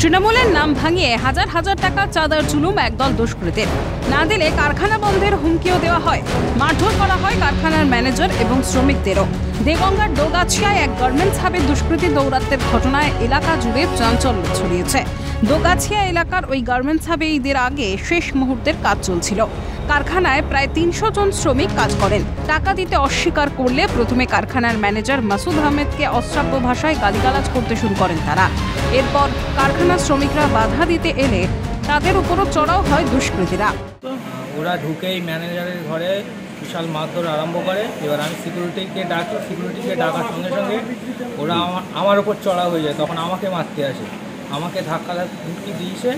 তৃণমূলের নাম ভাঙিয়ে হাজার হাজার টাকা চাঁদার জুলুম একদল দুষ্কৃতীর। না দিলে কারখানা বন্ধের হুমকিও দেওয়া হয়, মারধর করা হয় কারখানার ম্যানেজার এবং শ্রমিকদেরও। দেগঙ্গার দোগাছিয়ায় এক গার্মেন্টস হাবে দুষ্কৃতী দৌরাত্মের ঘটনায় এলাকা জুড়ে চাঞ্চল্য ছড়িয়েছে। দোগাছিয়া এলাকার ওই গার্মেন্টস হাবে ঈদের আগে শেষ মুহূর্তের কাজ চলছিল। কারখানায় প্রায় ৩০০ জন শ্রমিক কাজ করেন। টাকা দিতে অস্বীকার করলে প্রথমে কারখানার ম্যানেজার মাসুদ আহমেদকে অশ্রাব্য ভাষায় গালিগালাজ করতে শুরু করেন তারা। এরপর কারখানার শ্রমিকরা বাধা দিতে এলে তাদের উপরও চড়াও হয় দুষ্কৃতীরা। ওরা ঢুকেই ম্যানেজারের ঘরে বিশাল মারধর আরম্ভ করে। এবার আমি সিকিউরিটিকে ডাকি, সিকিউরিটিকে ডাকার সঙ্গে সঙ্গে ওরা আমার উপর চড়াও হয়ে যায়। তখন আমাকে মারতে আসে, আমাকে ধাক্কা ধুক্কি দিয়েছে।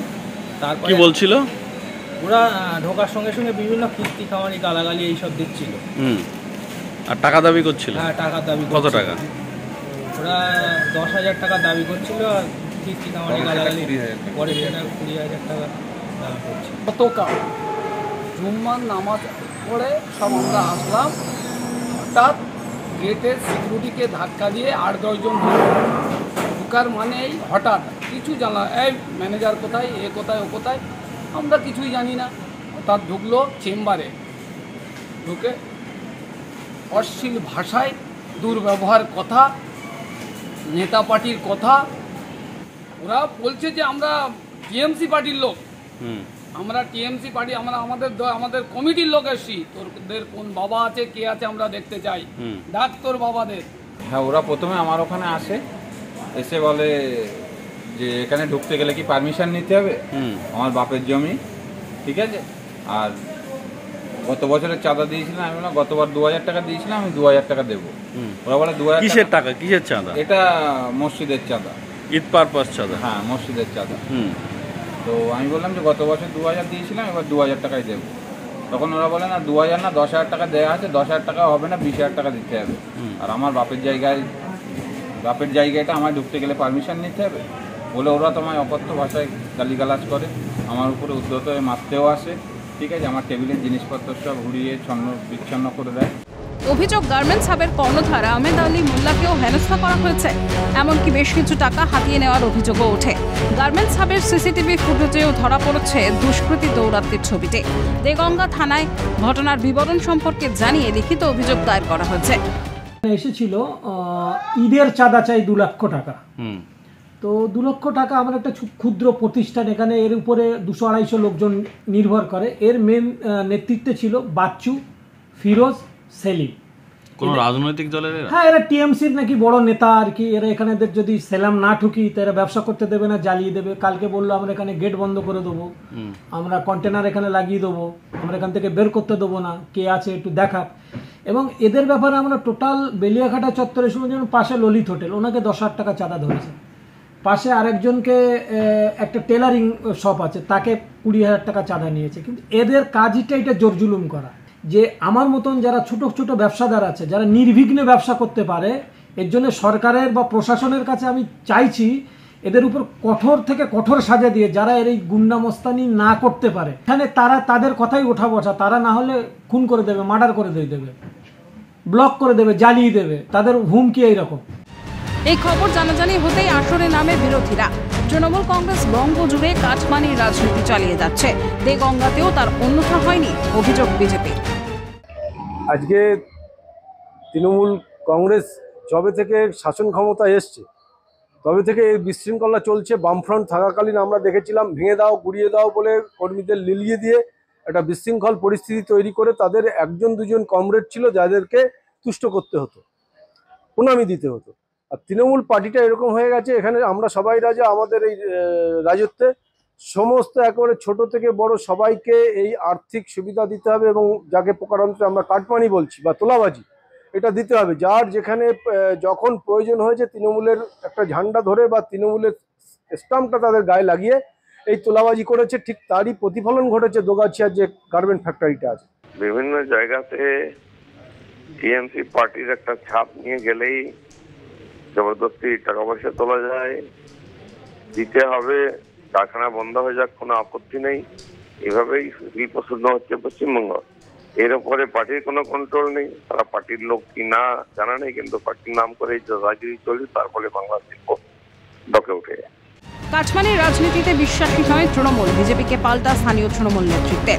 তারপর কি বলছিল, ওরা ঢোকার সঙ্গে সঙ্গে বিভিন্ন কিস্তি খামারি গালাগালি এইসব দিচ্ছিল। আর টাকা দাবি করছিল? হ্যাঁ, টাকা দাবি। কত টাকা? ওরা 10,000 টাকা দাবি করছিল, আর কিস্তি খামারি গালাগালি পরে সেটা 20,000 টাকা দাবি করছিল। গতকাল জুম্মার নামাজ পড়ে সব আমরা আসলাম, হঠাৎ গেটের সিকিউরিটিকে ধাক্কা দিয়ে 8-10 জন ঢুকার মানেই হঠাৎ কিছু জানা, এই ম্যানেজার কোথায়, এ কোথায়, ও কোথায়, আমরা কিছুই জানি না। হঠাৎ ঢুকলো চেম্বারে, ঢুকে অশ্লীল ভাষায় দুর্ব্যবহার কথা, নেতা পার্টির কথা। ওরা বলছে যে আমরা টিএমসি পার্টির লোক, আমরা টিএমসি পার্টি, আমরা আমাদের কমিটির লোক এসছি, তোদের কোন বাবা আছে, কে আছে আমরা দেখতে চাই, ডাক তোর বাবাদের। হ্যাঁ, ওরা প্রথমে আমার ওখানে আসে, এসে বলে যে এখানে ঢুকতে গেলে কি পারমিশন নিতে হবে, আমার বাপের জমি, ঠিক আছে। আর গত বছরের চাঁদা দিয়েছিলাম, আমি বললাম গতবার 2000 টাকা দিয়েছিলাম, আমি 2000 টাকা দেবো। ওরা বলে 2000 কিসের টাকা, কিসের চাঁদা? এটা মসজিদের চাঁদা, ঈদ পারপাস চাঁদা। হ্যাঁ, মসজিদের চাঁদা। তো আমি বললাম যে গত বছর 2000 দিয়েছিলাম, এবার 2000 টাকাই দেবো। তখন ওরা বলে না 2000 না, 10,000 টাকা দেওয়া আছে, 10,000 টাকা হবে না, 20,000 টাকা দিতে হবে। আর আমার বাপের জায়গাটা আমায় ঢুকতে গেলে পারমিশন নিতে হবে বলে ওরা তোমায় অকথ্য ভাষায় গালিগালাজ করে, আমার উপরে উদ্ধত হয়ে মারতেও আসে, ঠিক আছে। আমার টেবিলের জিনিসপত্র সব ঘুরিয়ে বিচ্ছন্ন করে দেয়। অভিযোগ, গার্মেন্টস হাবের কর্ণধার আহমেদ আলী মোল্লাকেও হেনস্থা করা হয়েছে, এমনকি বেশ কিছু টাকা হাতিয়ে নেওয়ার অভিযোগও ওঠে। গার্মেন্টস হাবের সিসিটিভি ফুটেজেও ধরা পড়েছে দুষ্কৃতী দৌরাত্মের ছবিতে। দেগঙ্গা থানায় ঘটনার বিবরণ সম্পর্কে জানিয়ে লিখিত অভিযোগ দায়ের করা হয়েছে। এসেছিল ঈদের চাঁদা চাই 2 লক্ষ টাকা। তো 2 লক্ষ টাকা আমার একটা ক্ষুদ্র প্রতিষ্ঠান, এখানে এর উপরে 200-250 লোকজন নির্ভর করে। এর মেন নেতৃত্বে ছিল বাচ্চু, ফিরোজ, সেলিম। কোন রাজনৈতিক দলের? হ্যাঁ, এরা টিএমসির নাকি বড় নেতা আর কি। এরা এখানে যদি সেলাম না ঠুকি তো এরা ব্যবসা করতে দেবে না, জ্বালিয়ে দেবে। কালকে বললো আমরা এখানে গেট বন্ধ করে দেবো, আমরা কন্টেনার এখানে লাগিয়ে দেবো, আমরা এখান থেকে বের করতে দেবো না, কে আছে একটু দেখাক। এবং এদের ব্যাপারে আমরা টোটাল বেলিয়াঘাটা চত্বরে শুনে, যেমন পাশে ললিত হোটেল, ওনাকে 10,000 টাকা চাঁদা ধরেছে। পাশে আরেকজনকে একটা টেলারিং শপ আছে, তাকে 20,000 টাকা চাঁদা নিয়েছে। কিন্তু এদের কাজটা এটা জোর জুলুম করা, যে আমার মতন যারা ছোট ছোট ব্যবসাদার আছে, যারা নির্বিঘ্নে ব্যবসা করতে পারে, এর জন্য সরকারের বা প্রশাসনের কাছে আমি চাইছি এদের উপর কঠোর থেকে কঠোর সাজা দিয়ে, যারা এর এই গুন্ডামস্তানি না করতে পারে, এখানে তারা তাদের কথাই ওঠা বসা, তারা না হলে খুন করে দেবে, মার্ডার করে দেবে, ব্লক করে দেবে, জ্বালিয়ে দেবে, তাদের হুমকি এইরকম। এই খবর জানাজানি হতেই আসরে নামে বিরোধীরা। তৃণমূল কংগ্রেস বঙ্গ জুড়ে কাটমানির রাজনীতি চালিয়ে যাচ্ছে, দেগঙ্গাতেও তার অন্যথা হয়নি, অভিযোগ বিজেপির। আজকে তৃণমূল কংগ্রেস যবে থেকে শাসন ক্ষমতা এসছে তবে থেকে এই বিশৃঙ্খলা চলছে। বামফ্রন্ট থাকাকালীন আমরা দেখেছিলাম ভেঙে দাও, গুড়িয়ে দাও বলে কর্মীদের লিলিয়ে দিয়ে একটা বিশৃঙ্খল পরিস্থিতি তৈরি করে তাদের 1-2 কমরেড ছিল যাদেরকে তুষ্ট করতে হতো, প্রণামী দিতে হতো। আর তৃণমূল পার্টিটা এরকম হয়ে গেছে, এখানে আমরা সবাই রাজা, আমাদের এই রাজত্বে সমস্ত একেবারে ছোট থেকে বড় সবাইকে এই আর্থিক সুবিধা দিতে হবে, এবং যাকে প্রকারান্তরে আমরা কাটমানি বলছি বা তোলাবাজি, এটা দিতে হবে। যার যেখানে যখন প্রয়োজন হয়েছে তৃণমূলের একটা ঝান্ডা ধরে বা তৃণমূলের স্টাম্পটা তাদের গায়ে লাগিয়ে এই তোলাবাজি করেছে, ঠিক তারই প্রতিফলন ঘটেছে দোগাছিয়ার যে গার্মেন্ট ফ্যাক্টরিটা আছে। বিভিন্ন জায়গাতে টিএমসি পার্টির একটা ছাপ নিয়ে গেলেই জবরদস্তি টাকা পয়সা তোলা যায়, দিতে হবে, কারখানা বন্ধ হয়ে যাক, কোনো আপত্তি নেই, এভাবেই শিল্প শূন্য হচ্ছে পশ্চিমবঙ্গ। এর উপরে পার্টির কোনো কন্ট্রোল নেই, তারা পার্টির লোক কি না জানা নেই, কিন্তু পার্টির নাম করে রাজনীতি চলছে, তার ফলে বাংলা শিল্প ডকে উঠে যায়। কাটমানির রাজনীতিতে বিশ্বাসী নয় তৃণমূল, বিজেপিকে পাল্টা স্থানীয় তৃণমূল নেতৃত্বে।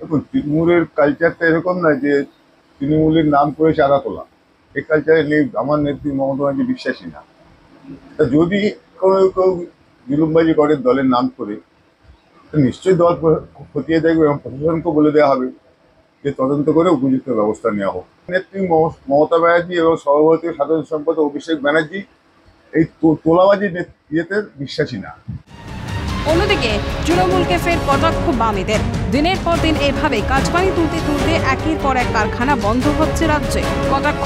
দেখুন, তৃণমূলের কালচারটা এরকম নয় যে তৃণমূলের নাম করে চাঁদা তোলা, এই কালচারে আমার নেত্রী মমতা ব্যানার্জি বিশ্বাসী না। তা যদি কেউ জুলুমবাজি করে দলের নাম করে, নিশ্চয়ই দল খতিয়ে দেখবে এবং প্রশাসনকে বলে দেওয়া হবে যে তদন্ত করে উপযুক্ত ব্যবস্থা নেওয়া হোক। নেত্রী মমতা ব্যানার্জি এবং সর্বভারতীয় সাধারণ সম্পাদক অভিষেক ব্যানার্জি এই তোলাবাজি ইয়েতে বিশ্বাসী না। অন্যদিকে তৃণমূলকে ফের কটাক্ষ বামেদের। দিনের পর দিন এভাবে কাটমানি তুলতে তুলতে একের পর এক কারখানা বন্ধ হচ্ছে রাজ্যে। কটাক্ষ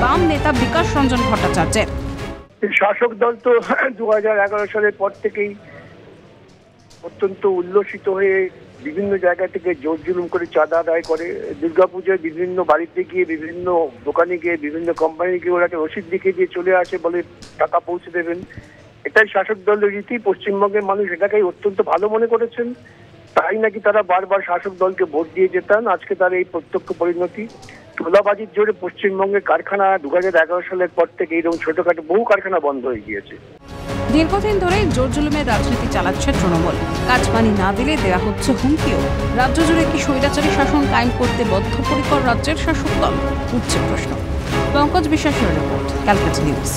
বাম নেতা বিকাশ রঞ্জন ভট্টাচার্যের। শাসক দল তো 2011 সালের পর থেকেই অত্যন্ত উল্লসিত হয়ে বিভিন্ন জায়গা থেকে জোর জুলুম করে চাঁদা আদায় করে। দুর্গাপূজায় বিভিন্ন বাড়িতে গিয়ে, বিভিন্ন দোকানে গিয়ে, বিভিন্ন কোম্পানি গিয়ে ওরা রসিদ লিখে দিয়ে চলে আসে, বলে টাকা পৌঁছে দেবেন। এটাই শাসক দলের রীতি। পশ্চিমবঙ্গের মানুষ এটাকেই অত্যন্ত ভালো মনে করেছেন, তাই নাকি তারা বারবার শাসক দলকে ভোট দিয়ে যেতেন। আজকে তার এই প্রত্যক্ষ পরিণতি। তোলাবাজির জোরে পশ্চিমবঙ্গের কারখানা 2011 সালের পর থেকে এরকম ছোটখাটো বহু কারখানা বন্ধ হয়ে গিয়েছে। দীর্ঘদিন ধরে জোর জুলুমের রাজনীতি চালাচ্ছে তৃণমূল। কাটমানি না দিলে দেওয়া হচ্ছে হুমকিও। রাজ্য জুড়ে কি স্বৈরাচারী শাসন কায়েম করতে বদ্ধপরিকর রাজ্যের শাসক দল? উঠছে প্রশ্ন। পঙ্কজ বিশ্বাসের রিপোর্ট, ক্যালকাটা নিউজ।